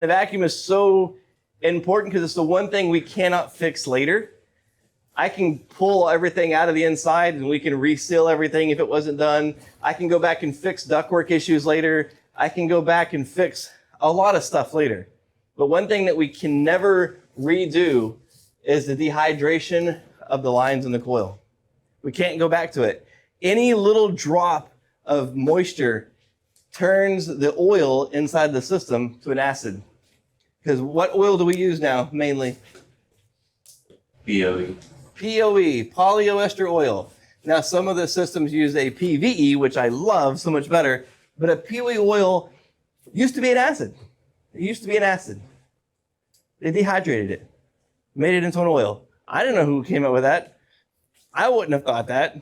The vacuum is so important because it's the one thing we cannot fix later. I can pull everything out of the inside and we can reseal everything if it wasn't done. I can go back and fix ductwork issues later. I can go back and fix a lot of stuff later. But one thing that we can never redo is the dehydration of the lines in the coil. We can't go back to it. Any little drop of moisture turns the oil inside the system to an acid. Because what oil do we use now, mainly? POE. POE, polyester oil. Now, some of the systems use a PVE, which I love so much better, but a POE oil used to be an acid. It used to be an acid. They dehydrated it, made it into an oil. I didn't know who came up with that. I wouldn't have thought that.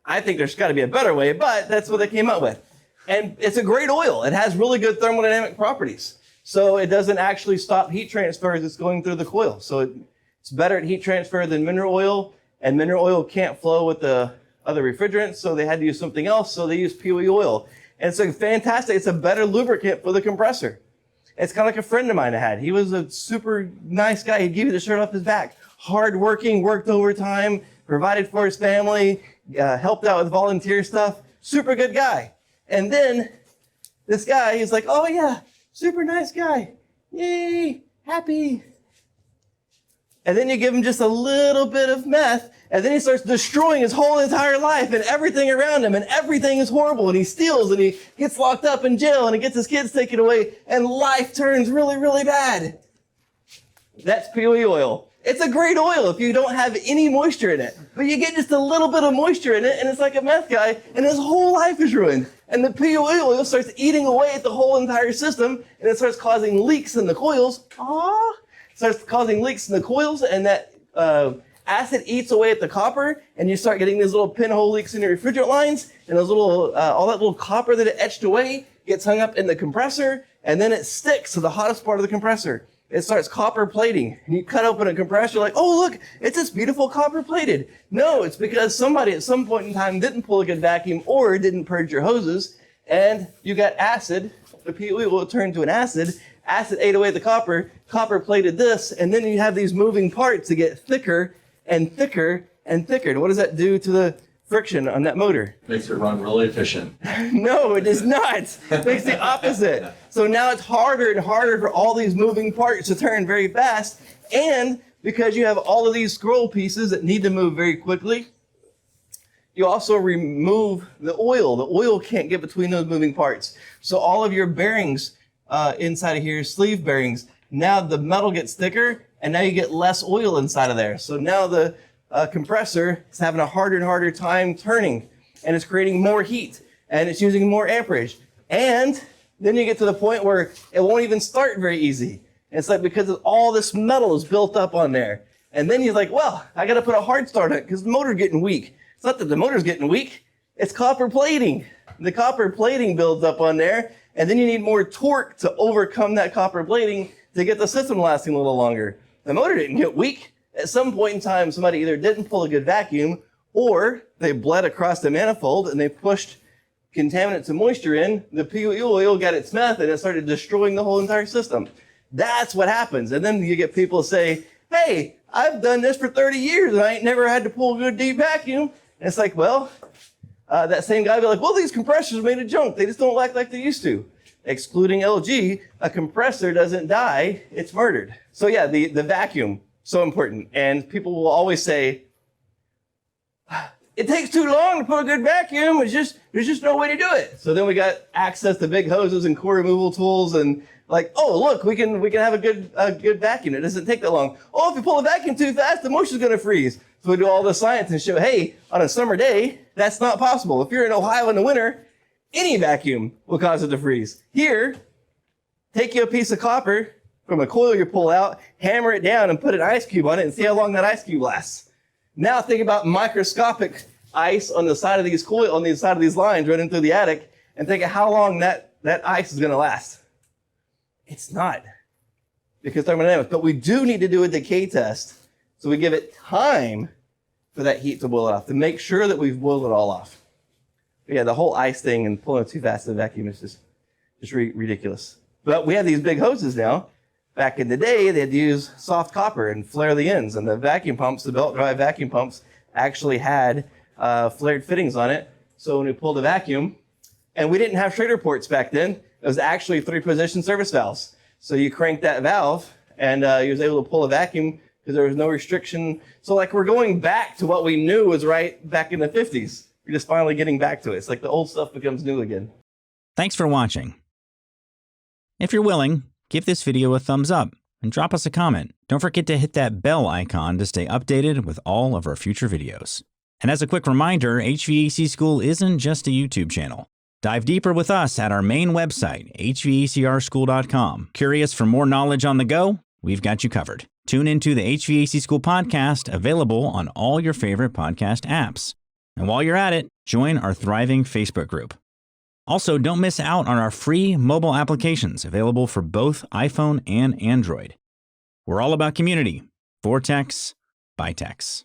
I think there's got to be a better way, but that's what they came up with. And it's a great oil. It has really good thermodynamic properties. So it doesn't actually stop heat transfer as it's going through the coil. So it's better at heat transfer than mineral oil, and mineral oil can't flow with the other refrigerants, so they had to use something else, so they used POE oil. And it's fantastic. It's a better lubricant for the compressor. It's kind of like a friend of mine I had. He was a super nice guy. He'd give you the shirt off his back. Hardworking, worked overtime, provided for his family, helped out with volunteer stuff. Super good guy. And then this guy, he's like, oh yeah, super nice guy. Yay, happy. And then you give him just a little bit of meth, and then he starts destroying his whole entire life and everything around him, and everything is horrible, and he steals, and he gets locked up in jail, and he gets his kids taken away, and life turns really, really bad. That's POE oil. It's a great oil if you don't have any moisture in it, but you get just a little bit of moisture in it, and it's like a meth guy, and his whole life is ruined. And the POE oil starts eating away at the whole entire system, and it starts causing leaks in the coils. Starts causing leaks in the coils, and that acid eats away at the copper, and you start getting these little pinhole leaks in your refrigerant lines, and those little, all that little copper that it etched away gets hung up in the compressor, and then it sticks to the hottest part of the compressor. It starts copper plating. And you cut open a compressor, like, oh, look, it's this beautiful copper plated. No, it's because somebody at some point in time didn't pull a good vacuum or didn't purge your hoses, and you got acid. The POE will turn to an acid. Acid ate away the copper. Copper plated this, and then you have these moving parts that get thicker and thicker and thicker. And what does that do to the friction on that motor? Makes it run really efficient. No, it does not. It makes the opposite. So now it's harder and harder for all these moving parts to turn very fast. And because you have all of these scroll pieces that need to move very quickly, you also remove the oil. The oil can't get between those moving parts. So all of your bearings inside of here, sleeve bearings, now the metal gets thicker, and now you get less oil inside of there. So now the compressor is having a harder and harder time turning, and it's creating more heat, and it's using more amperage. And then you get to the point where it won't even start very easy. And it's like because all this metal is built up on there. And then you're like, well, I got to put a hard start on it because the motor's getting weak. It's not that the motor's getting weak. It's copper plating. The copper plating builds up on there, and then you need more torque to overcome that copper plating to get the system lasting a little longer. The motor didn't get weak. At some point in time, somebody either didn't pull a good vacuum, or they bled across the manifold and they pushed contaminants and moisture in. The POE oil got its meth, and it started destroying the whole entire system. That's what happens. And then you get people say, hey, I've done this for 30 years and I ain't never had to pull a good deep vacuum. And it's like, well, that same guy will be like, well, these compressors are made of junk. They just don't act like they used to. Excluding LG, a compressor doesn't die, it's murdered. So yeah, the vacuum, so important. And people will always say, it takes too long to put a good vacuum. There's just no way to do it. So then we got access to big hoses and core removal tools, and like, oh, look, we can have a good vacuum. It doesn't take that long. Oh, if you pull a vacuum too fast, the moisture's going to freeze. So we do all the science and show, hey, on a summer day, that's not possible. If you're in Ohio in the winter, any vacuum will cause it to freeze. Here, take you a piece of copper from a coil you pull out, hammer it down, and put an ice cube on it, and see how long that ice cube lasts. Now think about microscopic ice on the side of these coil, on the side of these lines running through the attic, and think of how long that ice is going to last. It's not, because thermodynamics. But we do need to do a decay test, so we give it time for that heat to boil off, to make sure that we've boiled it all off. But yeah, the whole ice thing and pulling it too fast in the vacuum is just ridiculous. But we have these big hoses now. Back in the day, they'd use soft copper and flare the ends. And the vacuum pumps, the belt drive vacuum pumps, actually had flared fittings on it. So when we pulled a vacuum, and we didn't have Schrader ports back then, it was actually 3-position service valves. So you crank that valve, and you was able to pull a vacuum because there was no restriction. So like we're going back to what we knew was right back in the 50s. We're just finally getting back to it. It's like the old stuff becomes new again. Thanks for watching. If you're willing, give this video a thumbs up and drop us a comment. Don't forget to hit that bell icon to stay updated with all of our future videos. And as a quick reminder, HVAC School isn't just a YouTube channel. Dive deeper with us at our main website, hvacrschool.com. Curious for more knowledge on the go? We've got you covered. Tune into the HVAC School podcast, available on all your favorite podcast apps. And while you're at it, join our thriving Facebook group. Also, don't miss out on our free mobile applications available for both iPhone and Android. We're all about community. For techs, by techs.